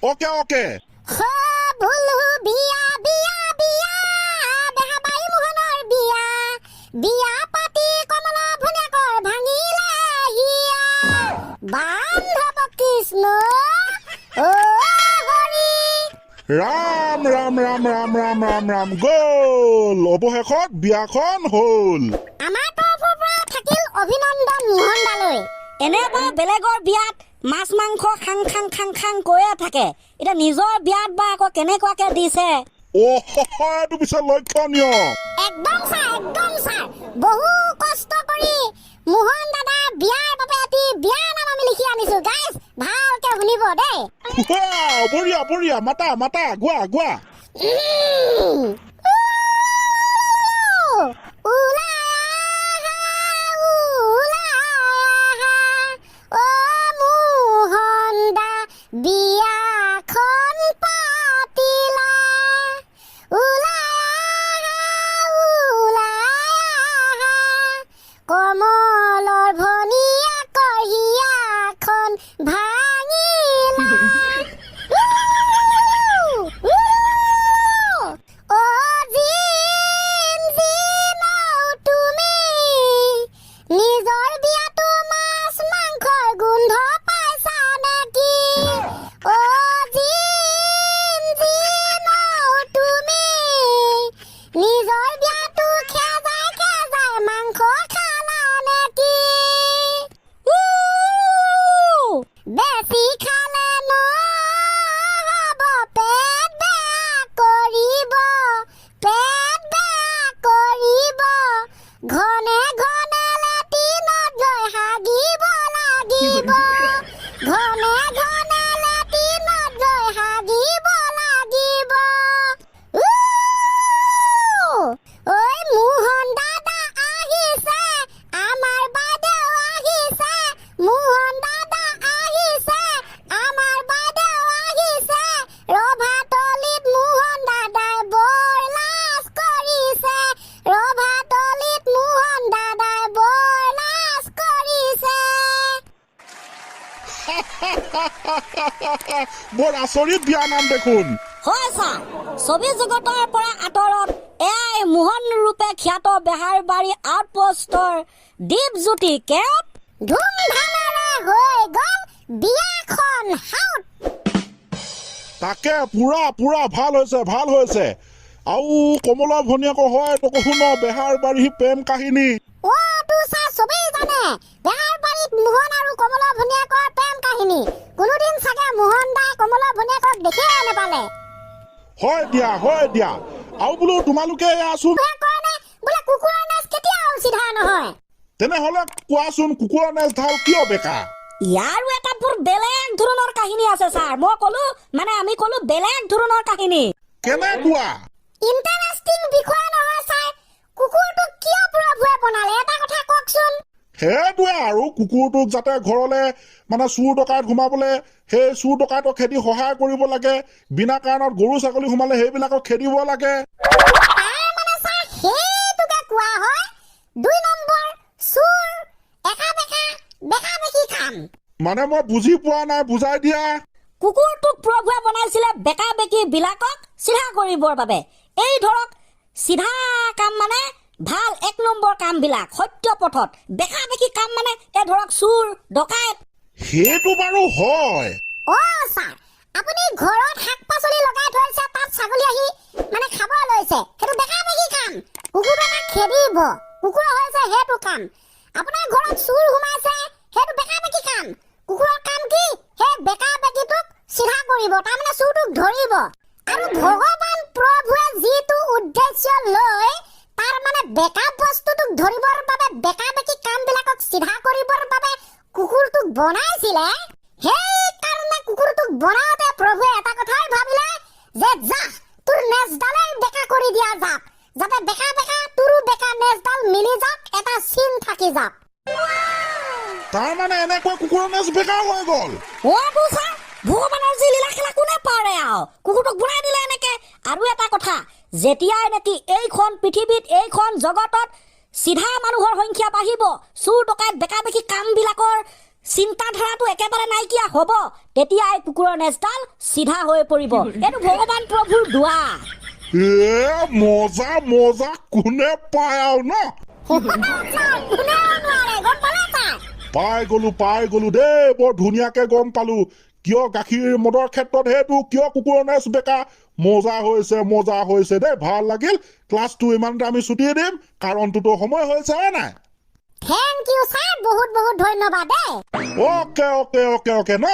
Okay okay ভুলু বিয়া বিয়া বিয়া বেহাবাই মোহনৰ বিয়া বিয়া পাতি কমলা ভুনীয়াকৰ ভাঙিলে হিয়া বান্ধৱ কৃষ্ণ অ হৰি ৰাম ৰাম ৰাম ৰাম ৰাম ৰাম ৰাম গ'ল অৱশেষত বিয়াখন হ'ল। আমাৰ তৰফৰ পৰা থাকিল অভিনন্দন মোহনদালৈ। এনেকৈ বেলেগৰ বিয়াত মাছ মাংস খাং খাং খাং খাং কৈয়ে থাকে, এতিয়া নিজৰ বিয়াত বা আকৌ কেনেকুৱাকে দিছে। এইটো পিছত লক্ষণীয়। একদম ছাৰ বহু কষ্ট কৰি মোহন দাদা বিয়াৰ বাবে এটি বিয়া নাম আমি লিখি আনিছো গাইজ, ভালকে শুনিব দেই। বঢ়িয়া বঢ়িয়া মাতা মাতা গোৱা গোৱা। বিয়াখন পাতিলা কমলৰ ভনীয়েকৰ হিয়াখন ভাঙিলা তুমি নিজৰ বিয়াতো মাছ মাংসৰ গোন্ধ পাইছা নেকি? তুমি নিজৰ বিয়াতো খেজাই মাংস খালা নেকি? বেছি খালে নহ'ব, পেট বেয়া কৰিব, ঘনে ঘনে লেটিনত গৈ হাগিব লাগিব, ঘনে ঘনে লেটিনত গৈ হাগিব লাগিব। ঐ মোহন দাদা আহিছে, আমাৰ বাইদেউ আহিছে, মোহন দাদা আহিছে, আমাৰ বাইদেউ আহিছে, ৰভাতলিত মোহন দাদাই বৰ লাজ কৰিছে, ৰভাতলিত মোহন দাদাই বৰ লাজ কৰিছে। বৰ আচৰিত বিয়া নাম দেখোন। হয় ছাৰ, ছবি জগতৰ পৰা আঁতৰত এয়াই মোহন ৰূপে খ্যাত বেহাৰবাৰী আউটপোষ্টৰ দীপজ্যোতি কেম্প। ধুমধামেৰে হৈ গ'ল বিয়াখন হাউট। তাকে পুৰা পুৰা ভাল হৈছে আৰু কমলা ভনীয়েকৰ হয় তোক শুন বেহাৰবাৰী প্ৰেম কাহিনী। তো ছাৰ চবেই জানে বেহাৰবাৰীত মোহন আৰু কমলা ভনীয়েকৰ প্ৰেম কাহিনী। কোনোদিন চাগে মোহন দাই কমলা ভনীয়েকক দেখিয়ে নাপালে। হয় দিয়া আৰু বোলো তোমালোকে আছোন বোলে কুকুৰৰ নেজ কেতিয়াও চিধা নহয়। তেনেহলে কোৱাচোন কুকুৰৰ নেজ ঢাল কিয় বেকা? ইয়াৰো এটা বৰ বেলেগ ধৰণৰ কাহিনী আছে ছাৰ। আমি কলো বেলেগ ধৰণৰ কাহিনী। কেনেকুৱা? ইণ্টাৰেষ্টিং বিষয় নহয় ছাৰ, কুকুৰটোক কিয় প্ৰভুৱে বনালে এটা কথা কওকচোন। সেইটোৱে আৰু কুকুৰটোক যাতে ঘৰলে চোৰ ডকাইত সোমাবলে সেই চোৰ ডকাইতক খেদি সহায় কৰিব লাগে, বিনা কাৰণত গৰু ছাগলী সোমালে সেইবিলাকক খেদিব লাগে। সেইটোকে কোৱা হয় ২ নম্বৰ চোৰ বেকা-বেকি কাম। মই বুজি পোৱা নাই, বুজাই দিয়া। কুকুৰটোক প্ৰভুৱে বনাইছিলে বেকা বেকি বিলাকক চিধা কৰিবৰ বাবে। এই ধৰক চিধা কাম ভাল ১ নম্বৰ কাম বিলাক সত্য পথত, বেকা বেকি কাম এই ধৰক চোৰ ডকাইত। সেইটো বাৰু হয়। ছাৰ আপুনি ঘৰত শাক পাচলি লগাই থৈছে, তাত ছাগলী আহি খাব লৈছে, সেইটো বেকা বেকি কাম। কুকুৰটো আমাক খেদিব, কুকুৰ হৈছে সেইটো কাম। আপোনাৰ ঘৰত চোৰ সোমাইছে, সেইটো বেকা বেকি কাম। কুকুৰৰ কাম কি? সেই বেকা বেকিটোক চিধা কৰিব, তাৰমানে চোৰটোক ধৰিব। আৰু ভগৱান প্ৰভুৱে যিটো উদ্দেশ্য লৈ বেকা বস্তুটোক ধৰিবৰ বাবে, বেকা বেকি কাম বিলাকক চিধা কৰিবৰ বাবে কুকুৰটোক বনাইছিলে, সেই কাৰণে কুকুৰটোক বনাওঁতে প্ৰভুৱে এটা কথাই ভাবিলে যে যা তোৰ নেজডালেই বেকা কৰি দিয়া যাক, যাতে বেকা তোৰো বেকা নেজডাল মিলি যাক, এটা চিন থাকি যাক। তাৰমানে এনেকৈ কুকুৰৰ নেজ বেকা হৈ গ'ল। ভগৱানৰ যি লীলা খেলা কোনে পাৰে আৰু কুকুৰটোক বনাই দিলে এনেকে। আৰু এটা কথা, যেতিয়াই নেকি এইখন পৃথিৱীত এইখন জগতত চিধা মানুহৰ সংখ্যা বাঢ়িব, চোৰ ডকাইত বেকা বেকি কাম বিলাকৰ চিন্তাধাৰাটো একেবাৰে নাইকিয়া হ'ব তেতিয়া এই কুকুৰৰ নেজডাল চিধা হৈ পৰিব এইটো ভগৱান প্ৰভুৰ দোৱা মজা মজা কোনে পায় আৰু ন পাই গলো দেই বৰ ধুনীয়াকে গম পালো কিয় গাখীৰ মদৰ ক্ষেত্ৰত সেইটো কিয় কুকুৰৰ নেজ বেকা মজা হৈছে দেই ভাল লাগিল ক্লাছটো ইমানতে আমি ছুটিয়ে দিম কাৰণটোতো সময় হৈছে হয় নাই থেংক ইউ ছাৰ বহুত বহুত ধন্যবাদ দেই ওকে ন